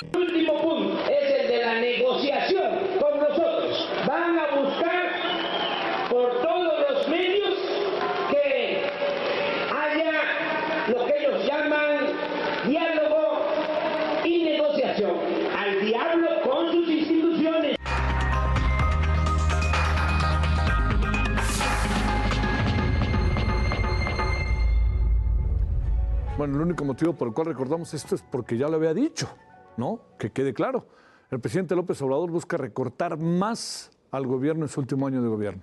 El último punto es el de la negociación con nosotros. Van a buscar por todos los medios que haya lo que ellos llaman diálogo y negociación. Al diablo con sus instituciones. Bueno, el único motivo por el cual recordamos esto es porque ya lo había dicho, ¿no? Que quede claro. El presidente López Obrador busca recortar más al gobierno en su último año de gobierno.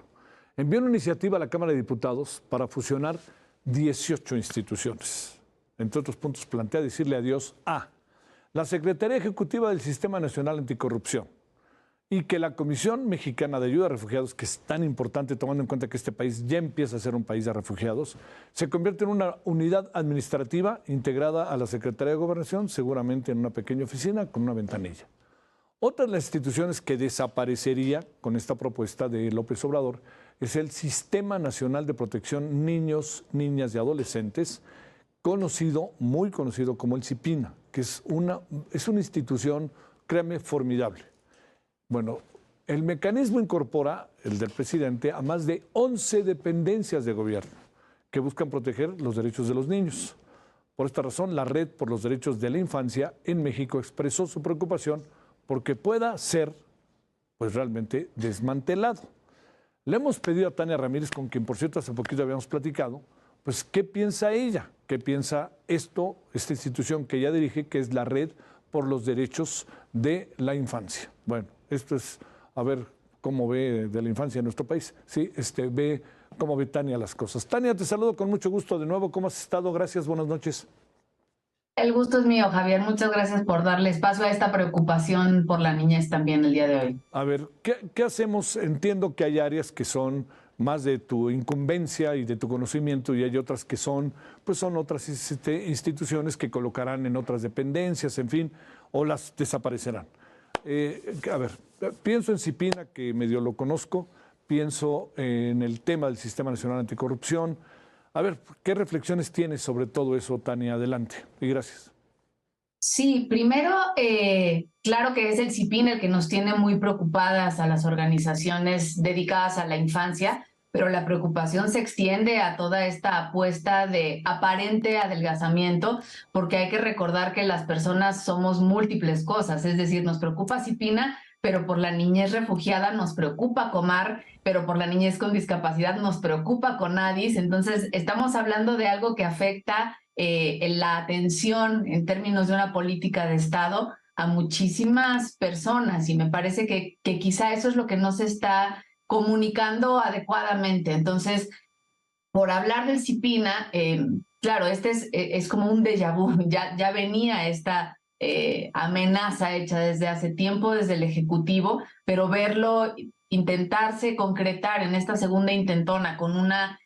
Envió una iniciativa a la Cámara de Diputados para fusionar 18 instituciones. Entre otros puntos, plantea decirle adiós a la Secretaría Ejecutiva del Sistema Nacional Anticorrupción y que la Comisión Mexicana de Ayuda a Refugiados, que es tan importante tomando en cuenta que este país ya empieza a ser un país de refugiados, se convierte en una unidad administrativa integrada a la Secretaría de Gobernación, seguramente en una pequeña oficina con una ventanilla. Otra de las instituciones que desaparecería con esta propuesta de López Obrador es el Sistema Nacional de Protección Niños, Niñas y Adolescentes, muy conocido como el CIPINA, que es una institución, créame, formidable. Bueno, el mecanismo incorpora, el del presidente, a más de 11 dependencias de gobierno que buscan proteger los derechos de los niños. Por esta razón, la Red por los Derechos de la Infancia en México expresó su preocupación porque pueda ser, pues, realmente desmantelado. Le hemos pedido a Tania Ramírez, con quien por cierto hace poquito habíamos platicado, pues qué piensa ella, qué piensa esta institución que ella dirige, que es la Red por los Derechos de la Infancia. Bueno, esto es a ver cómo ve de la infancia en nuestro país. Sí, ve cómo ve Tania las cosas. Tania, te saludo con mucho gusto de nuevo. ¿Cómo has estado? Gracias, buenas noches. El gusto es mío, Javier. Muchas gracias por darle espacio a esta preocupación por la niñez también el día de hoy. A ver, ¿qué hacemos? Entiendo que hay áreas que son más de tu incumbencia y de tu conocimiento y hay otras que son otras instituciones que colocarán en otras dependencias, en fin, o las desaparecerán. A ver, pienso en CIPINA, que medio lo conozco, pienso en el tema del Sistema Nacional Anticorrupción. A ver, ¿qué reflexiones tienes sobre todo eso, Tania? Adelante, y gracias. Sí, primero, claro que es el CIPINA el que nos tiene muy preocupadas a las organizaciones dedicadas a la infancia, pero la preocupación se extiende a toda esta apuesta de aparente adelgazamiento, porque hay que recordar que las personas somos múltiples cosas, es decir, nos preocupa CIPINA, pero por la niñez refugiada nos preocupa Comar, pero por la niñez con discapacidad nos preocupa CONADIS. Entonces, estamos hablando de algo que afecta en la atención en términos de una política de Estado a muchísimas personas, y me parece que quizá eso es lo que no se está comunicando adecuadamente. Entonces, por hablar del CIPINA, claro, es como un déjà vu, ya venía esta amenaza hecha desde hace tiempo, desde el Ejecutivo, pero verlo intentarse concretar en esta segunda intentona con una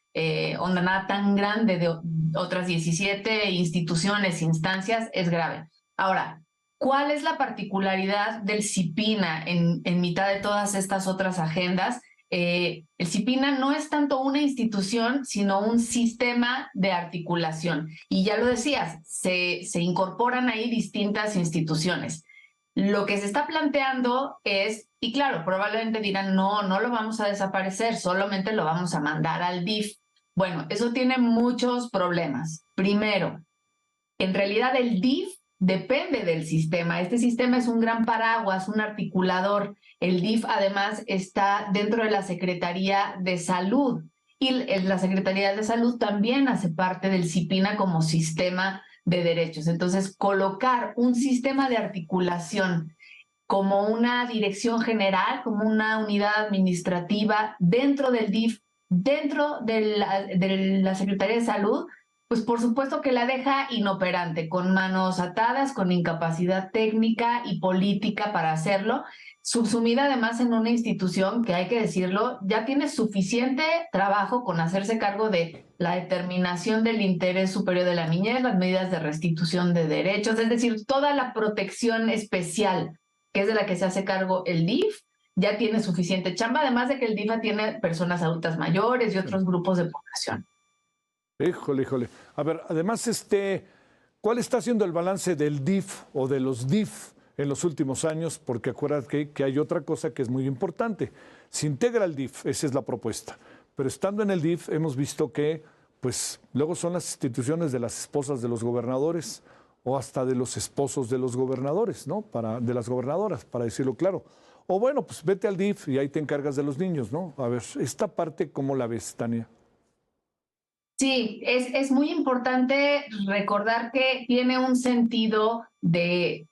ondanada tan grande de otras 17 instituciones, instancias, es grave. Ahora, ¿cuál es la particularidad del CIPINA en mitad de todas estas otras agendas? El CIPINA no es tanto una institución, sino un sistema de articulación. Y ya lo decías, se incorporan ahí distintas instituciones. Lo que se está planteando es, y claro, probablemente dirán, no lo vamos a desaparecer, solamente lo vamos a mandar al DIF. Bueno, eso tiene muchos problemas. Primero, en realidad el DIF depende del sistema. Este sistema es un gran paraguas, un articulador. El DIF además está dentro de la Secretaría de Salud y la Secretaría de Salud también hace parte del CIPINA como sistema de derechos. Entonces, colocar un sistema de articulación como una dirección general, como una unidad administrativa dentro del DIF, dentro de la Secretaría de Salud, pues por supuesto que la deja inoperante, con manos atadas, con incapacidad técnica y política para hacerlo, subsumida además en una institución que, hay que decirlo, ya tiene suficiente trabajo con hacerse cargo de la determinación del interés superior de la niñez, las medidas de restitución de derechos, es decir, toda la protección especial que es de la que se hace cargo el DIF, ya tiene suficiente chamba, además de que el DIF tiene personas adultas mayores y otros grupos de población. Híjole. A ver, además, ¿cuál está siendo el balance del DIF o de los DIF en los últimos años, porque acuérdate que hay otra cosa que es muy importante. Se integra el DIF, esa es la propuesta. Pero estando en el DIF hemos visto que, pues, luego son las instituciones de las esposas de los gobernadores o hasta de los esposos de los gobernadores, ¿no? De las gobernadoras, para decirlo claro. O bueno, pues vete al DIF y ahí te encargas de los niños, ¿no? A ver, esta parte, ¿cómo la ves, Tania? Sí, es muy importante recordar que tiene un sentido de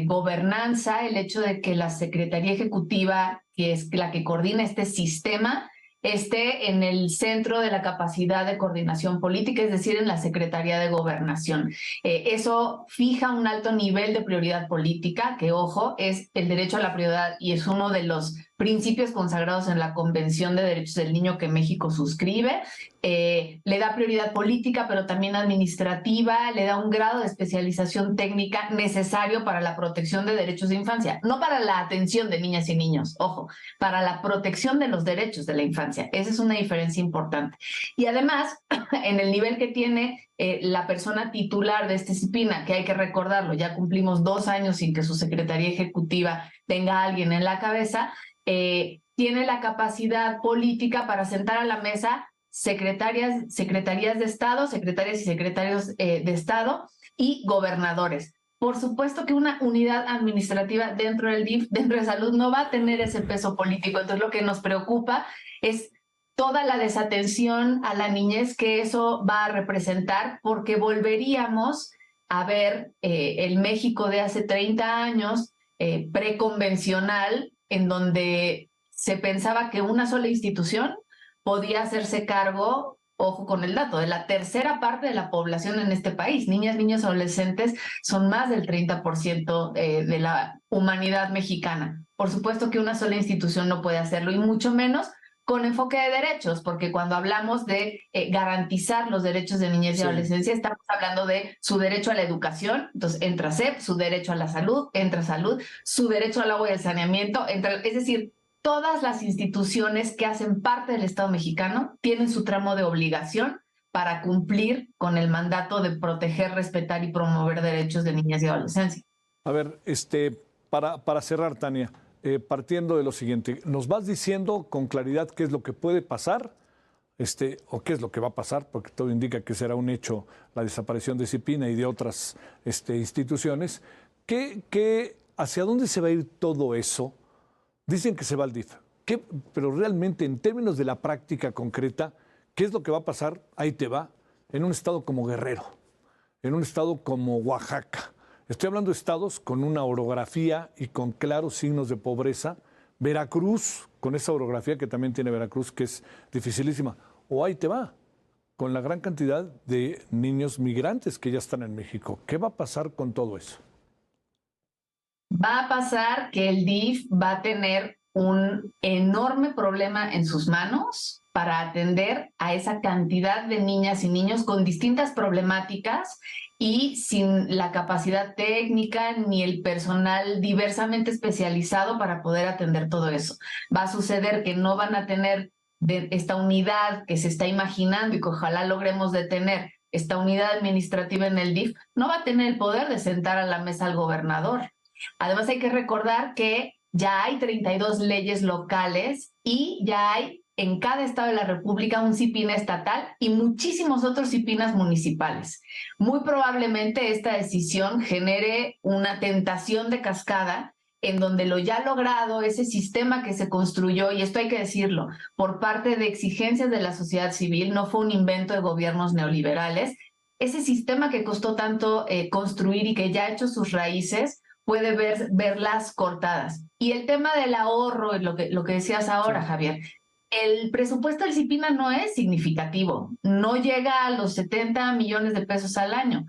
gobernanza el hecho de que la Secretaría Ejecutiva, que es la que coordina este sistema, esté en el centro de la capacidad de coordinación política, es decir, en la Secretaría de Gobernación. Eso fija un alto nivel de prioridad política, que, ojo, es el derecho a la prioridad y es uno de los principios consagrados en la Convención de Derechos del Niño que México suscribe. Le da prioridad política, pero también administrativa, le da un grado de especialización técnica necesario para la protección de derechos de infancia, no para la atención de niñas y niños, ojo, para la protección de los derechos de la infancia. Esa es una diferencia importante. Y además, en el nivel que tiene la persona titular de este CIPINA, que hay que recordarlo, ya cumplimos 2 años sin que su Secretaría Ejecutiva tenga a alguien en la cabeza, tiene la capacidad política para sentar a la mesa secretarías de Estado, secretarias y secretarios de Estado y gobernadores. Por supuesto que una unidad administrativa dentro del DIF, dentro de salud, no va a tener ese peso político. Entonces, lo que nos preocupa es toda la desatención a la niñez que eso va a representar, porque volveríamos a ver el México de hace 30 años, preconvencional, en donde se pensaba que una sola institución podía hacerse cargo, ojo con el dato, de la tercera parte de la población en este país. Niñas, niños, adolescentes son más del 30% de la humanidad mexicana. Por supuesto que una sola institución no puede hacerlo, y mucho menos con enfoque de derechos, porque cuando hablamos de garantizar los derechos de niñez y adolescencia, estamos hablando de su derecho a la educación, entonces entra SEP, su derecho a la salud, entra salud, su derecho al agua y al saneamiento, es decir, todas las instituciones que hacen parte del Estado mexicano tienen su tramo de obligación para cumplir con el mandato de proteger, respetar y promover derechos de niñas y adolescencia. A ver, para cerrar, Tania, partiendo de lo siguiente, nos vas diciendo con claridad qué es lo que puede pasar, o qué es lo que va a pasar, porque todo indica que será un hecho la desaparición de CIPINA y de otras instituciones. ¿Hacia dónde se va a ir todo eso? Dicen que se va al DIF, pero realmente en términos de la práctica concreta, ¿qué es lo que va a pasar? Ahí te va, en un estado como Guerrero, en un estado como Oaxaca. Estoy hablando de estados con una orografía y con claros signos de pobreza. Veracruz, con esa orografía que también tiene Veracruz, que es dificilísima. O ahí te va, con la gran cantidad de niños migrantes que ya están en México. ¿Qué va a pasar con todo eso? Va a pasar que el DIF va a tener un enorme problema en sus manos para atender a esa cantidad de niñas y niños con distintas problemáticas y sin la capacidad técnica ni el personal diversamente especializado para poder atender todo eso. Va a suceder que no van a tener esta unidad que se está imaginando y que ojalá logremos detener, esta unidad administrativa en el DIF, no va a tener el poder de sentar a la mesa al gobernador. Además, hay que recordar que ya hay 32 leyes locales y ya hay en cada estado de la República un CIPINA estatal y muchísimos otros CIPINAs municipales. Muy probablemente esta decisión genere una tentación de cascada en donde lo ya logrado, ese sistema que se construyó, y esto hay que decirlo, por parte de exigencias de la sociedad civil, no fue un invento de gobiernos neoliberales, ese sistema que costó tanto construir y que ya ha hecho sus raíces, puede verlas cortadas. Y el tema del ahorro, lo que decías ahora, sí, Javier, el presupuesto del CIPINA no es significativo, no llega a los 70 millones de pesos al año.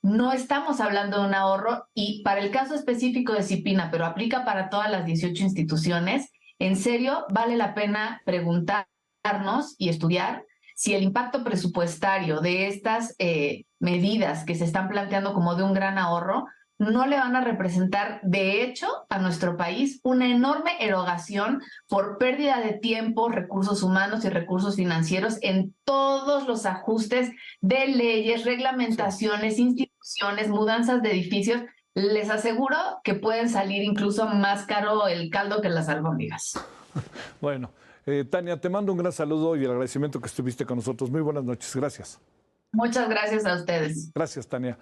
No estamos hablando de un ahorro, y para el caso específico de CIPINA, pero aplica para todas las 18 instituciones, en serio vale la pena preguntarnos y estudiar si el impacto presupuestario de estas medidas que se están planteando como de un gran ahorro no le van a representar, de hecho, a nuestro país una enorme erogación por pérdida de tiempo, recursos humanos y recursos financieros en todos los ajustes de leyes, reglamentaciones, instituciones, mudanzas de edificios les aseguro que pueden salir incluso más caro el caldo que las albóndigas. Bueno, Tania, te mando un gran saludo y el agradecimiento que estuviste con nosotros. Muy buenas noches. Gracias. Muchas gracias a ustedes. Gracias, Tania.